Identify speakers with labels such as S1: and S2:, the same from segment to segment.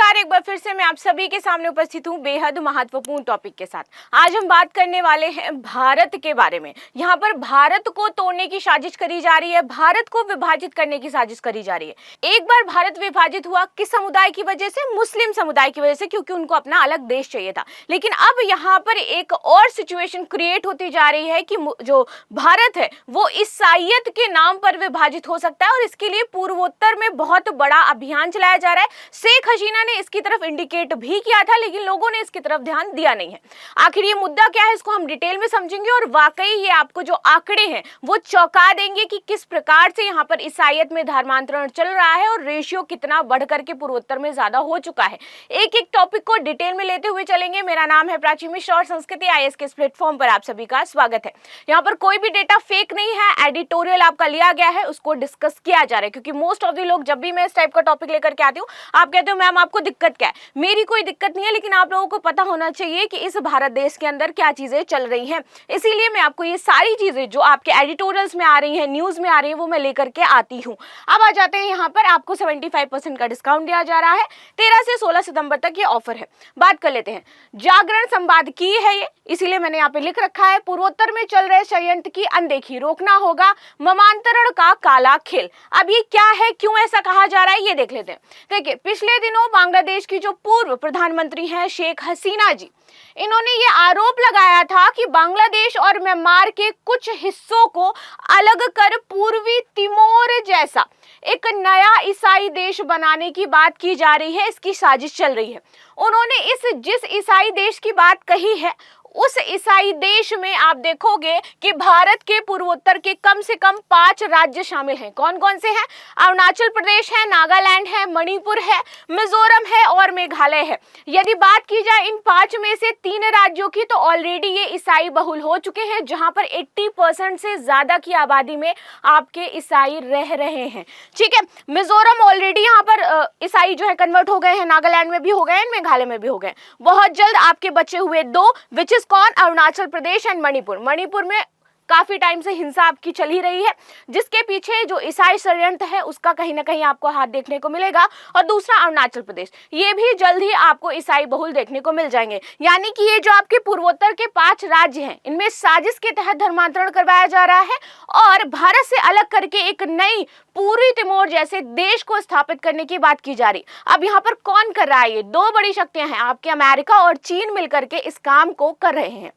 S1: नमस्कार, एक बार फिर से मैं आप सभी के सामने उपस्थित हूँ बेहद महत्वपूर्ण टॉपिक के साथ। आज हम बात करने वाले हैं भारत के बारे में। यहाँ पर भारत को तोड़ने की साजिश करी जा रही है, भारत को विभाजित करने की साजिश करी जा रही है। एक बार भारत विभाजित हुआ किस समुदाय की वजह से? मुस्लिम समुदाय की वजह से, क्योंकि उनको अपना अलग देश चाहिए था। लेकिन अब यहाँ पर एक और सिचुएशन क्रिएट होती जा रही है कि जो भारत है वो ईसाईयत के नाम पर विभाजित हो सकता है, और इसके लिए पूर्वोत्तर में बहुत बड़ा अभियान चलाया जा रहा है। शेख हसीना ने इसकी तरफ इंडिकेट भी किया था, लेकिन लोगों ने इसकी तरफ ध्यान दिया नहीं है। आखिर ये मुद्दा क्या है, इसको हम डिटेल में समझेंगे और वाकई ये आपको जो आंकड़े हैं वो चौंका देंगे कि किस प्रकार से यहाँ पर ईसाईयत में धर्मांतरण चल रहा है और रेशियो कितना बढ़ करके पूर्वोत्तर में ज्यादा हो चुका है। एक एक टॉपिक को डिटेल में लेते हुए चलेंगे। मेरा नाम है प्राची मिश्रा और संस्कृति आईएएस के इस प्लेटफॉर्म पर आप सभी का स्वागत है। यहाँ पर कोई भी डेटा फेक नहीं है, एडिटोरियल आपका लिया गया है, उसको डिस्कस किया जा रहा है। क्योंकि मोस्ट ऑफ द लोग जब भी मैं इस टाइप का टॉपिक लेकर के आती हूँ, आप कहते हो मैम आपको दिक्कत क्या है? मेरी कोई दिक्कत नहीं है, लेकिन आप लोगों को पता होना चाहिए कि इस भारत देश के अंदर क्या चीजें चल रही हैं। इसीलिए मैं आपको ये सारी चीजें जो आपके एडिटोरियल्स में आ रही हैं, न्यूज में आ रही है, वो मैं लेकर के आती हूँ। अब आ जाते हैं यहाँ पर, आपको 75% का डिस्काउंट दिया जा रहा है। 13 से 16 सितंबर तक ये ऑफर है। बात कर लेते हैं। जागरण संपादकीय है ये, इसीलिए मैंने यहाँ पे लिख रखा है पूर्वोत्तर में चल रहे षड्यंत्र की अनदेखी, रोकना होगा ममांतरण का काला खेल। अब ये क्या है, क्यों ऐसा कहा जा रहा है, ये देख लेते हैं। देखिए, पिछले दिनों बांग्लादेश की जो पूर्व प्रधानमंत्री हैं शेख हसीना जी, इन्होंने ये आरोप लगाया था कि बांग्लादेश और म्यांमार के कुछ हिस्सों को अलग कर पूर्वी तिमोर जैसा एक नया ईसाई देश बनाने की बात की जा रही है, इसकी साजिश चल रही है। उन्होंने जिस ईसाई देश की बात कही है, उस ईसाई देश में आप देखोगे कि भारत के पूर्वोत्तर के कम से कम 5 राज्य शामिल हैं। कौन कौन से हैं? अरुणाचल प्रदेश है, नागालैंड है, मणिपुर है, मिजोरम है और मेघालय है। यदि बात की जाए इन 5 में से 3 राज्यों की, तो ऑलरेडी ये ईसाई बहुल हो चुके हैं, जहां पर 80% से ज्यादा की आबादी में आपके ईसाई रह रहे हैं। ठीक है, मिजोरम ऑलरेडी यहाँ पर ईसाई जो है कन्वर्ट हो गए हैं, नागालैंड में भी हो गए हैं, मेघालय में भी हो गए। बहुत जल्द आपके बचे हुए 2 विच कौन? अरुणाचल प्रदेश एंड मणिपुर। मणिपुर में काफी टाइम से हिंसा आपकी चली रही है, जिसके पीछे जो ईसाई षड्यंत्र है उसका कहीं ना कहीं आपको हाथ देखने को मिलेगा। और दूसरा अरुणाचल प्रदेश, ये भी जल्द ही आपको ईसाई बहुल देखने को मिल जाएंगे। यानी कि ये जो आपके पूर्वोत्तर के 5 राज्य हैं, इनमें साजिश के तहत धर्मांतरण करवाया जा रहा है और भारत से अलग करके एक नई पूर्वी तिमोर जैसे देश को स्थापित करने की बात की जा रही। अब यहाँ पर कौन कर रहा है? ये 2 बड़ी शक्तियां हैं, आपके अमेरिका और चीन मिलकर के इस काम को कर रहे हैं।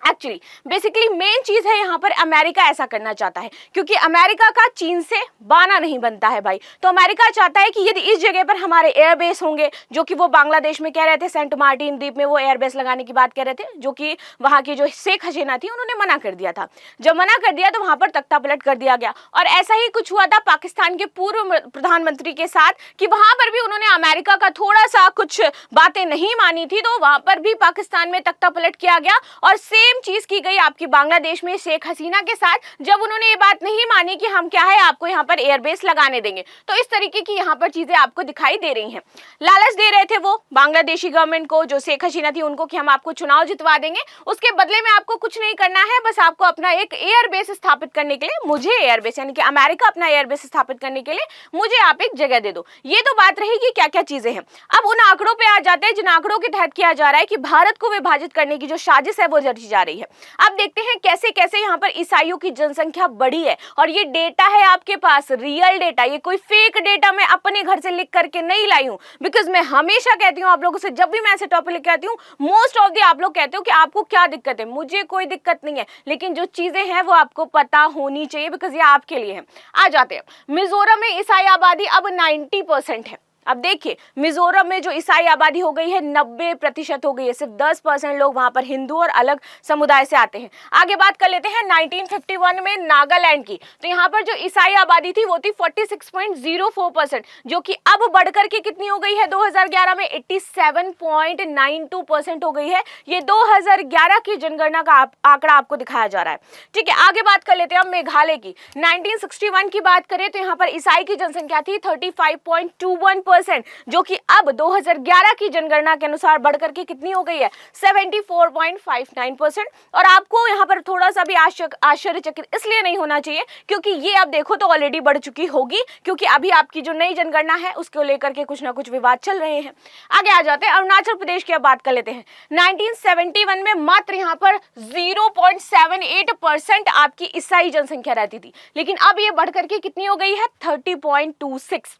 S1: एक्चुअली बेसिकली मेन चीज है यहाँ पर, अमेरिका ऐसा करना चाहता है क्योंकि अमेरिका का चीन से बाना नहीं बनता है भाई। तो अमेरिका चाहता है कि यदि इस जगह पर हमारे एयरबेस होंगे, जो कि वो बांग्लादेश में कह रहे थे, सेंट मार्टिन द्वीप में वो एयरबेस लगाने की बात कह रहे थे, जो कि वहां की जो शेख हसीना थी उन्होंने मना कर दिया था। जब मना कर दिया तो वहां पर तख्ता पलट कर दिया गया। और ऐसा ही कुछ हुआ था पाकिस्तान के पूर्व प्रधानमंत्री के साथ, कि वहां पर भी उन्होंने अमेरिका का थोड़ा सा कुछ बातें नहीं मानी थी, तो वहां पर भी पाकिस्तान में तख्ता पलट किया गया। और सेम चीज की गई आपकी बांग्लादेश में शेख हसीना के साथ, जब उन्होंने ये बात नहीं मानी कि हम क्या है आपको यहाँ पर एयरबेस लगाने देंगे। तो इस तरीके की यहाँ पर चीजें आपको दिखाई दे रही हैं। लालच दे रहे थे वो बांग्लादेशी गवर्नमेंट को, जो शेख हसीना थी उनको, कि हम आपको चुनाव जितवा देंगे, उसके बदले में आपको कुछ नहीं करना है, बस आपको अपना एक एयरबेस स्थापित करने के लिए मुझे एयरबेस, यानी कि अमेरिका अपना एयरबेस स्थापित करने के लिए मुझे आप एक जगह दे दो। ये तो बात रही कि क्या क्या चीजें हैं। अब उन आंकड़ों पे आ जाते हैं जिन आंकड़ों के तहत किया जा रहा है कि भारत को विभाजित करने की जो साजिश है वो रची जा रही है। अब देखते हैं कैसे कैसे यहाँ पर ईसाइयों की जनसंख्या बढ़ी है। और ये डेटा है आपके पास, रियल डेटा, ये कोई फेक डेटा मैं अपने घर से लिख करके नहीं लाई हूँ। बिकॉज मैं हमेशा कहती हूँ आप लोगों से, जब भी मैं ऐसे टॉपिक लेके आती हूँ, मोस्ट ऑफ द आप लोग कहते हो कि आपको क्या दिक्कत है। मुझे कोई दिक्कत नहीं है, लेकिन जो चीजें हैं वो आपको पता होनी चाहिए, बिकॉज ये आपके लिए है। आ जाते हैं, मिजोरम में ईसाई आबादी अब 90% है। अब देखिए, मिजोरम में जो ईसाई आबादी हो गई है 90% हो गई है। सिर्फ 10% लोग वहां पर हिंदू और अलग समुदाय से आते हैं। आगे बात कर लेते हैं 1951 में नागालैंड की। तो यहाँ पर जो ईसाई आबादी थी वो थी 46.04%, जो कि अब बढ़कर के कितनी हो गई है 2011 में 87.92% हो गई है। ये 2011 की जनगणना का आंकड़ा आपको दिखाया जा रहा है। ठीक है, आगे बात कर लेते हैं अब मेघालय की। 1961 की बात करें तो यहाँ पर ईसाई की जनसंख्या थी 35.21%। 9%, जो कि अब 2011 की जनगणना के अनुसार बढ़कर के कितनी हो गई है 74.59%। और आपको यहाँ पर थोड़ा सा भी आश्चर्यचकित इसलिए नहीं होना चाहिए क्योंकि ये आप देखो तो ऑलरेडी बढ़ चुकी होगी, क्योंकि अभी आपकी जो नई जनगणना है उसको लेकर के कुछ ना कुछ विवाद चल रहे हैं। आगे आ जाते हैं, अरुणाचल प्रदेश की अब बात कर लेते हैं। 1971 में मात्र यहाँ पर 0.78% आपकी ईसाई जनसंख्या रहती थी, लेकिन अब ये बढ़कर के कितनी हो गई है 30.26।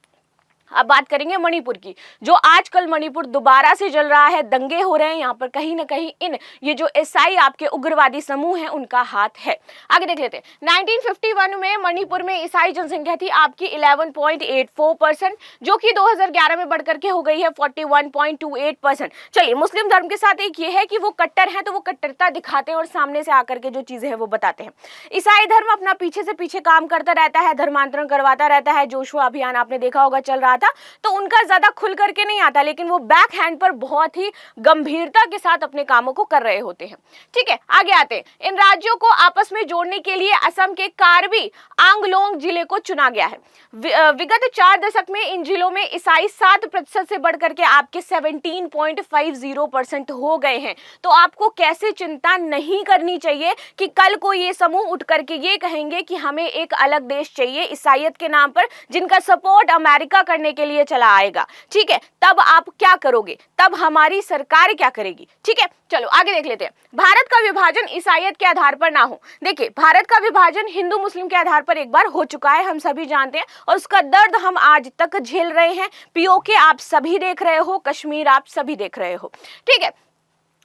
S1: अब बात करेंगे मणिपुर की, जो आजकल मणिपुर दोबारा से जल रहा है, दंगे हो रहे हैं यहाँ पर, कहीं ना कहीं इन ये जो ईसाई आपके उग्रवादी समूह हैं उनका हाथ है। आगे देख लेते हैं, 1951 में मणिपुर में ईसाई जनसंख्या थी आपकी 11.84%, जो कि 2011 में बढ़कर के हो गई है 41.28%। चलिए, मुस्लिम धर्म के साथ एक ये है कि वो कट्टर हैं तो वो कट्टरता दिखाते हैं और सामने से आकर के जो चीजें हैं वो बताते हैं। ईसाई धर्म अपना पीछे से पीछे काम करता रहता है, धर्मांतरण करवाता रहता है। जोशुआ अभियान आपने देखा होगा चल रहा था, तो उनका ज्यादा खुल करके नहीं आता, लेकिन वो बैक हैंड पर बहुत ही गंभीरता के साथ अपने कामों को कर रहे होते हैं। ठीक है, आगे आते हैं। इन राज्यों को आपस में जोड़ने के लिए असम के कार्बी आंगलोंग जिले को चुना गया है। विगत 4 दशक में इन जिलों में ईसाई 7% से बढ़कर के आपके 17.50% हो गए हैं। तो आपको कैसे चिंता नहीं करनी चाहिए कि कल को ये समूह उठ करके ये कहेंगे कि हमें एक अलग देश चाहिए ईसाइयत के नाम पर, जिनका सपोर्ट अमेरिका करने के लिए चला आएगा। ठीक है, तब आप क्या करोगे, तब हमारी सरकार क्या करेगी। ठीक है, चलो आगे देख लेते हैं। भारत का विभाजन ईसाइयत के आधार पर ना हो। देखिए, भारत का विभाजन हिंदू मुस्लिम के आधार पर एक बार हो चुका है, हम सभी जानते हैं, और उसका दर्द हम आज तक झेल रहे हैं। पीओके आप सभी देख रहे हो, कश्मीर आप सभी देख रहे हो। ठीक है,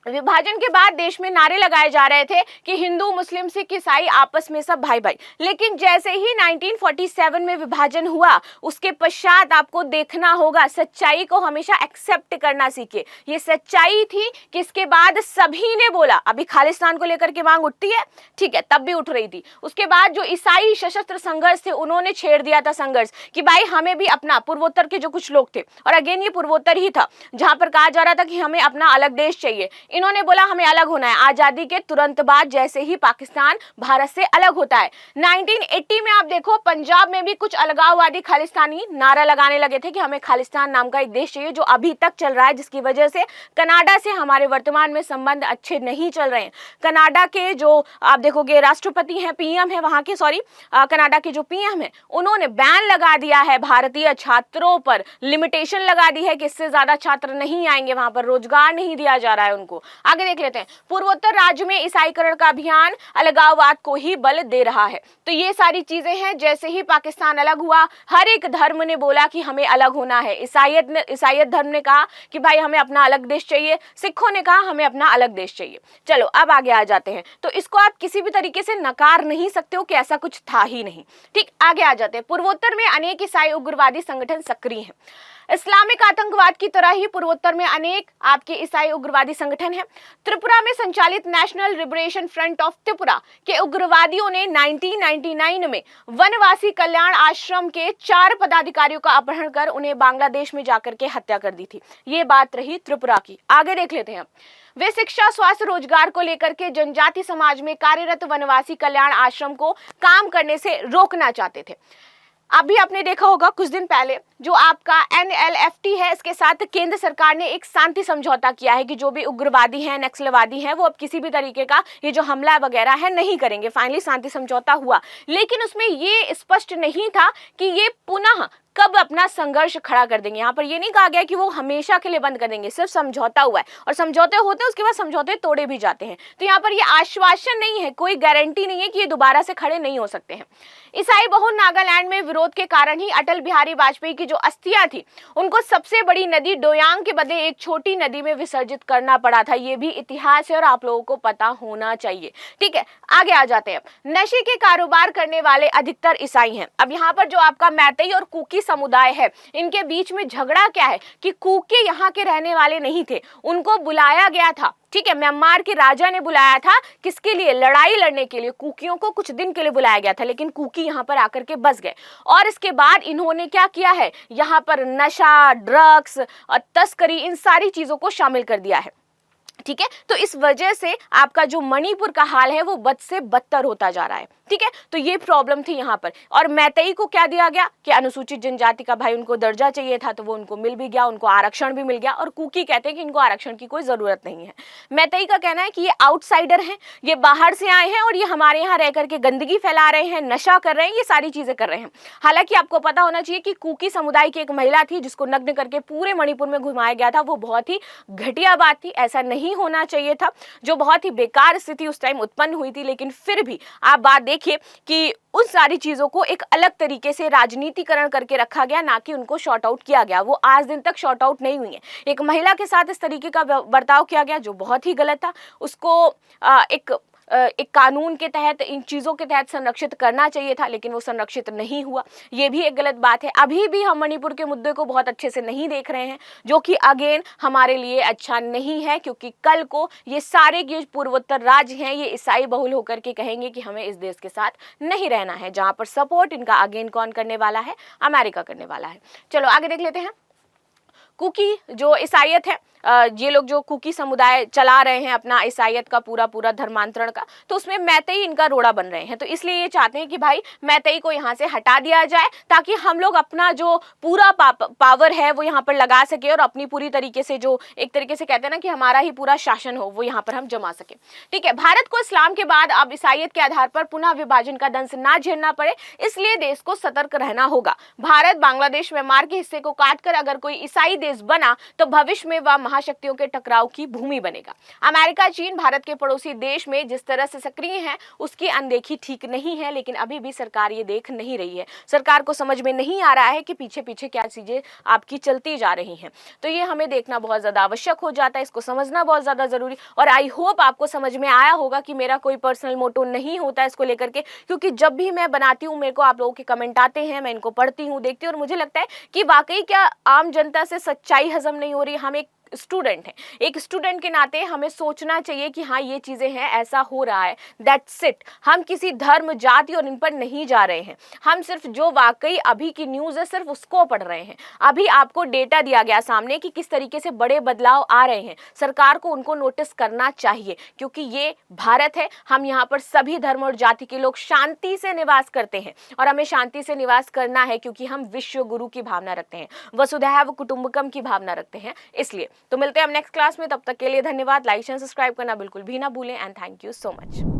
S1: विभाजन के बाद देश में नारे लगाए जा रहे थे कि हिंदू मुस्लिम सिख ईसाई आपस में सब भाई भाई, लेकिन जैसे ही 1947 में विभाजन हुआ उसके पश्चात आपको देखना होगा, सच्चाई को हमेशा एक्सेप्ट करना सीखे। ये सच्चाई थी कि इसके बाद सभी ने बोला, अभी खालिस्तान को लेकर के मांग उठती है, ठीक है, तब भी उठ रही थी। उसके बाद जो ईसाई सशस्त्र संघर्ष थे उन्होंने छेड़ दिया था संघर्ष कि भाई हमें भी अपना, पूर्वोत्तर के जो कुछ लोग थे, और अगेन ये पूर्वोत्तर ही था जहां पर कहा जा रहा था कि हमें अपना अलग देश चाहिए, इन्होंने बोला हमें अलग होना है। आजादी के तुरंत बाद जैसे ही पाकिस्तान भारत से अलग होता है, 1980 में आप देखो पंजाब में भी कुछ अलगाववादी खालिस्तानी नारा लगाने लगे थे कि हमें खालिस्तान नाम का एक देश चाहिए, जो अभी तक चल रहा है, जिसकी वजह से कनाडा से हमारे वर्तमान में संबंध अच्छे नहीं चल रहे हैं। कनाडा के जो आप देखोगे राष्ट्रपति हैं, पीएम है वहां के, कनाडा के जो पीएम है, उन्होंने बैन लगा दिया है भारतीय छात्रों पर, लिमिटेशन लगा दी है कि इससे ज्यादा छात्र नहीं आएंगे, वहां पर रोजगार नहीं दिया जा रहा है उनको। आगे देख लेते हैं, पूर्वोत्तर राज्य में ईसाईकरण का अभियान अलगाववाद को ही बल दे रहा है। तो ये सारी चीजें हैं, जैसे ही पाकिस्तान अलग हुआ हर एक धर्म ने बोला कि हमें अलग होना है। ईसाईयत धर्म ने कहा कि भाई हमें अपना अलग देश चाहिए, सिखों ने कहा हमें अपना अलग देश चाहिए। चलो अब आगे आ जाते हैं, तो इसको आप किसी भी तरीके से नकार नहीं सकते हो कि ऐसा कुछ था ही नहीं। ठीक, आगे आ जाते हैं। पूर्वोत्तर में अनेक ईसाई उग्रवादी संगठन सक्रिय हैं। इस्लामिक आतंकवाद की तरह ही पूर्वोत्तर में अनेक आपके ईसाई उग्रवादी संगठन हैं। त्रिपुरा में संचालित national liberation front of Tripura के उग्रवादियों ने 1999 में वनवासी कल्याण आश्रम के 4 पदाधिकारियों का अपहरण कर उन्हें बांग्लादेश में जाकर के हत्या कर दी थी। ये बात रही त्रिपुरा की। आगे देख लेते हैं, वे शिक्षा, स्वास्थ्य, रोजगार को लेकर के जनजाति समाज में कार्यरत वनवासी कल्याण आश्रम को काम करने से रोकना चाहते थे। अभी आपने देखा होगा कुछ दिन पहले जो आपका NLFT है, इसके साथ केंद्र सरकार ने एक शांति समझौता किया है कि जो भी उग्रवादी हैं, नक्सलवादी हैं, वो अब किसी भी तरीके का ये जो हमला वगैरह है नहीं करेंगे। फाइनली शांति समझौता हुआ, लेकिन उसमें ये स्पष्ट नहीं था कि ये पुनः कब अपना संघर्ष खड़ा कर देंगे। यहाँ पर ये नहीं कहा गया कि वो हमेशा के लिए बंद कर देंगे, सिर्फ समझौता हुआ है, और समझौते होते हैं उसके बाद समझौते तोड़े भी जाते हैं। तो यहाँ पर ये आश्वासन नहीं है, कोई गारंटी नहीं है कि ये दोबारा से खड़े नहीं हो सकते हैं। ईसाई बहुल नागालैंड में विरोध के कारण ही अटल बिहारी वाजपेयी की जो अस्थियां थी उनको सबसे बड़ी नदी डोयांग के बदले एक छोटी नदी में विसर्जित करना पड़ा था। ये भी इतिहास है और आप लोगों को पता होना चाहिए। ठीक है, आगे आ जाते हैं। नशे के कारोबार करने वाले अधिकतर ईसाई हैं। अब यहाँ पर जो आपका मैतेई और कुकी समुदाय है, इनके बीच में झगड़ा क्या है कि कुकी यहाँ के रहने वाले नहीं थे, उनको बुलाया गया था। ठीक है, म्यांमार के राजा ने बुलाया था, किसके लिए? लड़ाई लड़ने के लिए। कुकियों को कुछ दिन के लिए बुलाया गया था, लेकिन कुकी यहाँ पर आकर के बस गए, और इसके बाद इन्होंने क्या किया है, यहाँ पर नशा, ड्रग्स और तस्करी, इन सारी चीजों को शामिल कर दिया है। ठीक है। तो इस वजह से आपका जो मणिपुर का हाल है वो बद से बदतर होता जा रहा है। ठीक है, तो ये प्रॉब्लम थी यहाँ पर। और मैतेई को क्या दिया गया कि अनुसूचित जनजाति का भाई उनको दर्जा चाहिए था, तो वो उनको मिल भी गया, उनको आरक्षण भी मिल गया। और कुकी कहते हैं कि इनको आरक्षण की कोई जरूरत नहीं है। मैतेई का कहना है कि ये आउटसाइडर हैं, ये बाहर से आए हैं और ये हमारे यहाँ रह करके गंदगी फैला रहे हैं, नशा कर रहे हैं, ये सारी चीजें कर रहे हैं। हालांकि आपको पता होना चाहिए कि कुकी समुदाय की एक महिला थी जिसको नग्न करके पूरे मणिपुर में घुमाया गया था। वो बहुत ही घटिया बात थी, ऐसा नहीं होना चाहिए था, जो बहुत ही बेकार स्थिति उस टाइम उत्पन्न हुई थी। लेकिन फिर भी आप बात देखिए कि उन सारी चीजों को एक अलग तरीके से राजनीतिकरण करके रखा गया, ना कि उनको शॉर्ट आउट किया गया। वो आज दिन तक शॉर्ट आउट नहीं हुई है। एक महिला के साथ इस तरीके का बर्ताव किया गया जो बहुत ही गलत था। उसको एक कानून के तहत, इन चीज़ों के तहत संरक्षित करना चाहिए था, लेकिन वो संरक्षित नहीं हुआ। ये भी एक गलत बात है। अभी भी हम मणिपुर के मुद्दे को बहुत अच्छे से नहीं देख रहे हैं, जो कि अगेन हमारे लिए अच्छा नहीं है, क्योंकि कल को ये सारे ये पूर्वोत्तर राज्य हैं, ये ईसाई बहुल होकर के कहेंगे कि हमें इस देश के साथ नहीं रहना है, जहां पर सपोर्ट इनका अगेन कौन करने वाला है? अमेरिका करने वाला है। चलो आगे देख लेते हैं। कुकी जो ईसाइयत है, ये लोग जो कुकी समुदाय चला रहे हैं अपना ईसाइयत का पूरा धर्मांतरण का, तो उसमें मैतेई इनका रोड़ा बन रहे हैं। तो इसलिए ये चाहते हैं कि भाई मैतेई को यहाँ से हटा दिया जाए, ताकि हम लोग अपना जो पूरा पावर है वो यहाँ पर लगा सके और अपनी पूरी तरीके से, जो एक तरीके से कहते हैं ना कि हमारा ही पूरा शासन हो, वो यहाँ पर हम जमा सके। ठीक है, भारत को इस्लाम के बाद अब ईसाइयत के आधार पर पुनः विभाजन का दंश ना झेलना पड़े, इसलिए देश को सतर्क रहना होगा। भारत बांग्लादेश म्यांमार के हिस्से को काटकर अगर कोई ईसाई देश बना तो भविष्य में वह महाशक्तियों के टकराव की भूमि बनेगा। अमेरिका, चीन भारत के पड़ोसी देश में जिस तरह से सक्रिय हैं, उसकी अनदेखी ठीक नहीं है, लेकिन अभी भी सरकार ये देख नहीं रही है। सरकार को समझ में नहीं आ रहा है कि पीछे पीछे क्या चीजें आपकी चलती जा रही हैं। तो ये हमें देखना बहुत ज्यादा आवश्यक हो जाता है, इसको समझना बहुत ज्यादा जरूरी। और आई होप आपको समझ में आया होगा कि मेरा कोई पर्सनल मोटो नहीं होता इसको लेकर के, क्योंकि जब भी मैं बनाती हूँ मेरे को आप लोगों के कमेंट आते हैं, मैं इनको पढ़ती हूँ, देखती हूँ, और मुझे लगता है कि वाकई क्या आम जनता से सच्चाई हजम नहीं हो रही। हम एक स्टूडेंट है, एक स्टूडेंट के नाते हमें सोचना चाहिए कि हाँ ये चीजें हैं, ऐसा हो रहा है, दैट्स इट। हम किसी धर्म, जाति और इन पर नहीं जा रहे हैं। हम सिर्फ जो वाकई अभी की न्यूज है सिर्फ उसको पढ़ रहे हैं। अभी आपको डेटा दिया गया सामने कि किस तरीके से बड़े बदलाव आ रहे हैं, सरकार को उनको नोटिस करना चाहिए, क्योंकि ये भारत है। हम यहाँ पर सभी धर्म और जाति के लोग शांति से निवास करते हैं, और हमें शांति से निवास करना है, क्योंकि हम विश्व गुरु की भावना रखते हैं, वसुधैव कुटुंबकम की भावना रखते हैं। इसलिए तो मिलते हैं हम नेक्स्ट क्लास में, तब तक के लिए धन्यवाद। लाइक एंड सब्सक्राइब करना बिल्कुल भी ना भूलें, and thank you so much.